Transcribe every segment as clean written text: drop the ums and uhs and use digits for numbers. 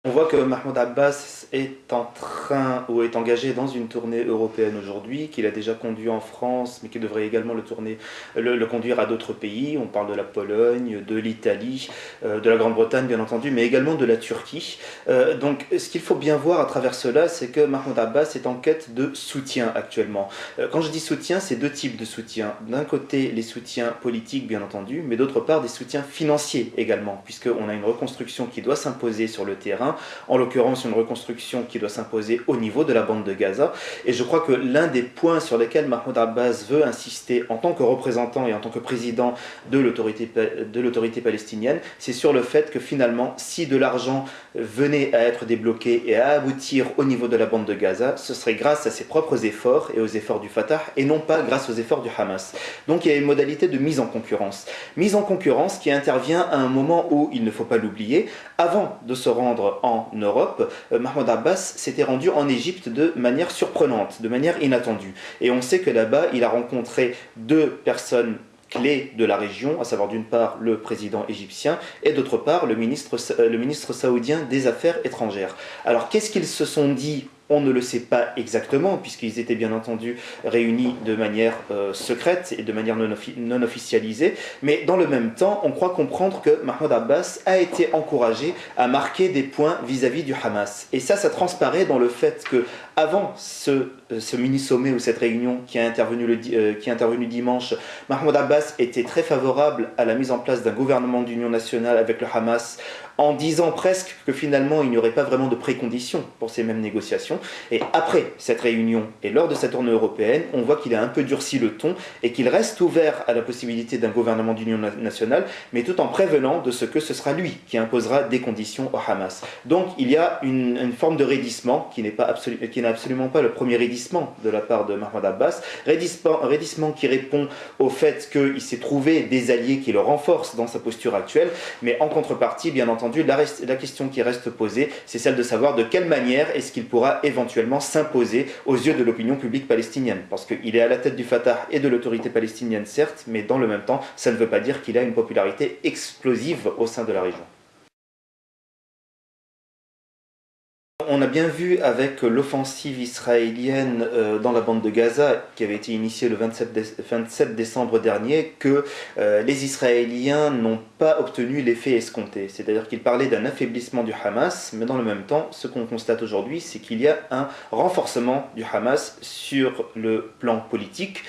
On voit que Mahmoud Abbas est en train ou est engagé dans une tournée européenne aujourd'hui, qu'il a déjà conduit en France, mais qu'il devrait également le conduire à d'autres pays. On parle de la Pologne, de l'Italie, de la Grande-Bretagne bien entendu, mais également de la Turquie. Donc ce qu'il faut bien voir à travers cela, c'est que Mahmoud Abbas est en quête de soutien actuellement. Quand je dis soutien, c'est deux types de soutien. D'un côté, les soutiens politiques bien entendu, mais d'autre part des soutiens financiers également, puisqu'on a une reconstruction qui doit s'imposer sur le terrain, en l'occurrence une reconstruction qui doit s'imposer au niveau de la bande de Gaza. Et je crois que l'un des points sur lesquels Mahmoud Abbas veut insister en tant que représentant et en tant que président de l'autorité palestinienne, c'est sur le fait que finalement, si de l'argent venait à être débloqué et à aboutir au niveau de la bande de Gaza, ce serait grâce à ses propres efforts et aux efforts du Fatah et non pas grâce aux efforts du Hamas. Donc il y a une modalité de mise en concurrence. Mise en concurrence qui intervient à un moment où, il ne faut pas l'oublier, avant de se rendre en Europe, Mahmoud Abbas s'était rendu en Égypte de manière surprenante, de manière inattendue. Et on sait que là-bas, il a rencontré deux personnes clés de la région, à savoir d'une part le président égyptien et d'autre part le ministre saoudien des Affaires étrangères. Alors qu'est-ce qu'ils se sont dit? On ne le sait pas exactement, puisqu'ils étaient bien entendu réunis de manière secrète et de manière non officialisée, mais dans le même temps, on croit comprendre que Mahmoud Abbas a été encouragé à marquer des points vis-à-vis du Hamas. Et ça transparaît dans le fait que, avant ce mini-sommet ou cette réunion qui est intervenue dimanche, Mahmoud Abbas était très favorable à la mise en place d'un gouvernement d'union nationale avec le Hamas, en disant presque que finalement il n'y aurait pas vraiment de préconditions pour ces mêmes négociations. Et après cette réunion et lors de sa tournée européenne, on voit qu'il a un peu durci le ton et qu'il reste ouvert à la possibilité d'un gouvernement d'union nationale, mais tout en prévenant de ce que ce sera lui qui imposera des conditions au Hamas. Donc il y a une forme de raidissement qui n'est absolument pas le premier raidissement de la part de Mahmoud Abbas, raidissement qui répond au fait qu'il s'est trouvé des alliés qui le renforcent dans sa posture actuelle, mais en contrepartie, bien entendu, la question qui reste posée, c'est celle de savoir de quelle manière est-ce qu'il pourra éventuellement s'imposer aux yeux de l'opinion publique palestinienne. Parce qu'il est à la tête du Fatah et de l'autorité palestinienne, certes, mais dans le même temps, ça ne veut pas dire qu'il a une popularité explosive au sein de la région. On a bien vu avec l'offensive israélienne dans la bande de Gaza, qui avait été initiée le 27 décembre dernier, que les Israéliens n'ont pas obtenu l'effet escompté. C'est-à-dire qu'ils parlaient d'un affaiblissement du Hamas, mais dans le même temps, ce qu'on constate aujourd'hui, c'est qu'il y a un renforcement du Hamas sur le plan politique.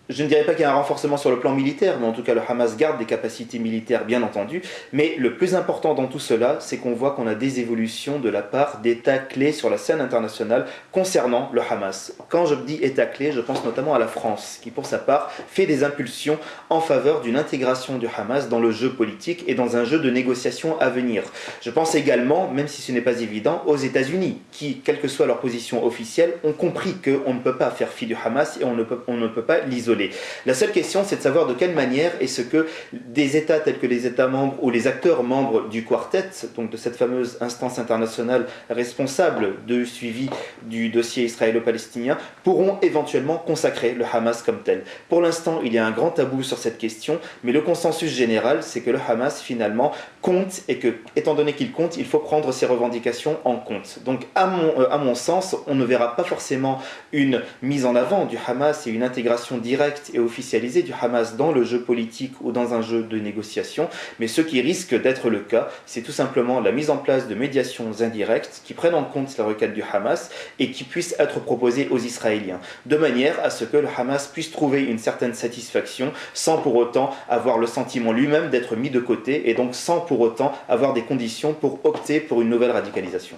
Je ne dirais pas qu'il y a un renforcement sur le plan militaire, mais en tout cas le Hamas garde des capacités militaires bien entendu. Mais le plus important dans tout cela, c'est qu'on voit qu'on a des évolutions de la part d'États clés sur la scène internationale concernant le Hamas. Quand je dis États clés, je pense notamment à la France, qui pour sa part fait des impulsions en faveur d'une intégration du Hamas dans le jeu politique et dans un jeu de négociation à venir. Je pense également, même si ce n'est pas évident, aux États-Unis, qui, quelle que soit leur position officielle, ont compris qu'on ne peut pas faire fi du Hamas et on ne peut pas l'isoler. La seule question, c'est de savoir de quelle manière est-ce que des États tels que les États membres ou les acteurs membres du Quartet, donc de cette fameuse instance internationale responsable du suivi du dossier israélo-palestinien, pourront éventuellement consacrer le Hamas comme tel. Pour l'instant, il y a un grand tabou sur cette question, mais le consensus général, c'est que le Hamas finalement compte et que, étant donné qu'il compte, il faut prendre ses revendications en compte. Donc, à mon sens, on ne verra pas forcément une mise en avant du Hamas et une intégration directe et officialisée du Hamas dans le jeu politique ou dans un jeu de négociation, mais ce qui risque d'être le cas, c'est tout simplement la mise en place de médiations indirectes qui prennent en compte la requête du Hamas et qui puissent être proposées aux Israéliens, de manière à ce que le Hamas puisse trouver une certaine satisfaction sans pour autant avoir le sentiment lui-même d'être mis de côté et donc sans pour autant avoir des conditions pour opter pour une nouvelle radicalisation.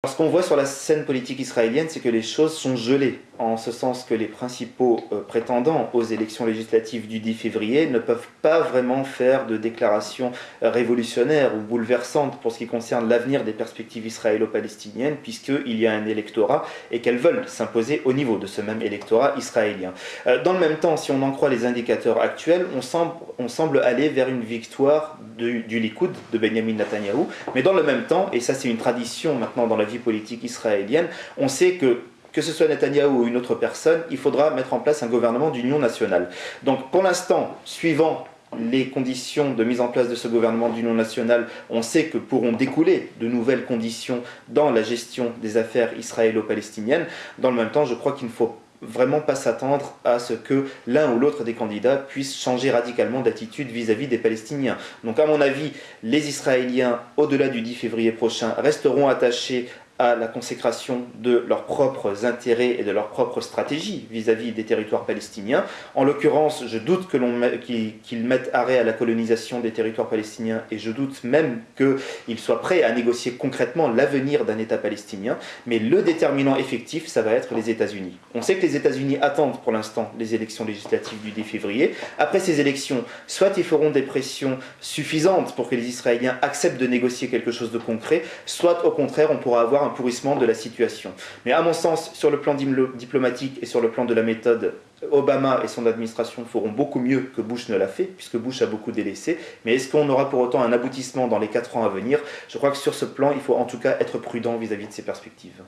Ce qu'on voit sur la scène politique israélienne, c'est que les choses sont gelées, en ce sens que les principaux prétendants aux élections législatives du 10 février ne peuvent pas vraiment faire de déclarations révolutionnaires ou bouleversantes pour ce qui concerne l'avenir des perspectives israélo-palestiniennes, puisqu'il y a un électorat et qu'elles veulent s'imposer au niveau de ce même électorat israélien. Dans le même temps, si on en croit les indicateurs actuels, on semble aller vers une victoire du Likoud, de Benjamin Netanyahou, mais dans le même temps, et ça c'est une tradition maintenant dans la vie politique israélienne, on sait que ce soit Netanyahou ou une autre personne, il faudra mettre en place un gouvernement d'union nationale. Donc pour l'instant, suivant les conditions de mise en place de ce gouvernement d'union nationale, on sait que pourront découler de nouvelles conditions dans la gestion des affaires israélo-palestiniennes. Dans le même temps, je crois qu'il ne faut vraiment pas s'attendre à ce que l'un ou l'autre des candidats puisse changer radicalement d'attitude vis-à-vis des Palestiniens. Donc à mon avis, les Israéliens, au-delà du 10 février prochain, resteront attachés à la consécration de leurs propres intérêts et de leur propre stratégie vis-à-vis des territoires palestiniens. En l'occurrence, je doute qu'ils mettent arrêt à la colonisation des territoires palestiniens et je doute même qu'ils soient prêts à négocier concrètement l'avenir d'un État palestinien. Mais le déterminant effectif, ça va être les États-Unis. On sait que les États-Unis attendent pour l'instant les élections législatives du 10 février. Après ces élections, soit ils feront des pressions suffisantes pour que les Israéliens acceptent de négocier quelque chose de concret, soit au contraire, on pourra avoir un pourrissement de la situation. Mais à mon sens, sur le plan diplomatique et sur le plan de la méthode, Obama et son administration feront beaucoup mieux que Bush ne l'a fait, puisque Bush a beaucoup délaissé. Mais est-ce qu'on aura pour autant un aboutissement dans les 4 ans à venir? Je crois que sur ce plan, il faut en tout cas être prudent vis-à-vis de ces perspectives.